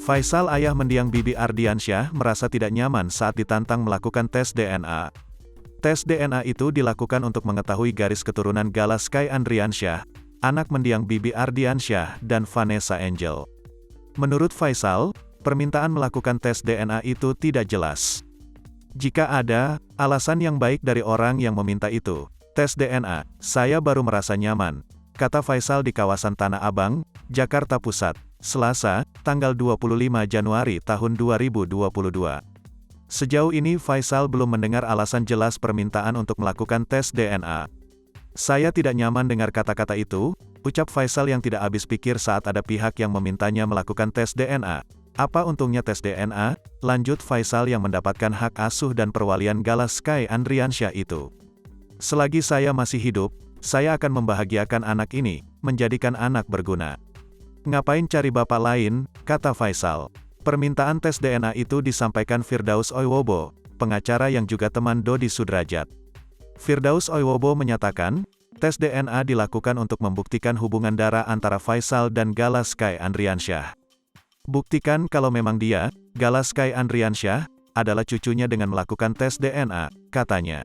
Faisal, ayah mendiang Bibi Ardiansyah, merasa tidak nyaman saat ditantang melakukan tes DNA. Tes DNA itu dilakukan untuk mengetahui garis keturunan Gala Sky Andriansyah, anak mendiang Bibi Ardiansyah dan Vanessa Angel. Menurut Faisal, permintaan melakukan tes DNA itu tidak jelas. Jika ada alasan yang baik dari orang yang meminta itu, tes DNA, saya baru merasa nyaman, kata Faisal di kawasan Tanah Abang, Jakarta Pusat, Selasa, tanggal 25 Januari tahun 2022. Sejauh ini Faisal belum mendengar alasan jelas permintaan untuk melakukan tes DNA. Saya tidak nyaman dengar kata-kata itu, ucap Faisal yang tidak habis pikir saat ada pihak yang memintanya melakukan tes DNA. Apa untungnya tes DNA? Lanjut Faisal yang mendapatkan hak asuh dan perwalian Gala Sky Andriansyah itu. Selagi saya masih hidup, saya akan membahagiakan anak ini, menjadikan anak berguna. Ngapain cari bapak lain, kata Faisal. Permintaan tes DNA itu disampaikan Firdaus Oiwobo, pengacara yang juga teman Dodi Sudrajat. Firdaus Oiwobo menyatakan, tes DNA dilakukan untuk membuktikan hubungan darah antara Faisal dan Gala Sky Andriansyah. Buktikan kalau memang dia, Gala Sky Andriansyah, adalah cucunya dengan melakukan tes DNA, katanya.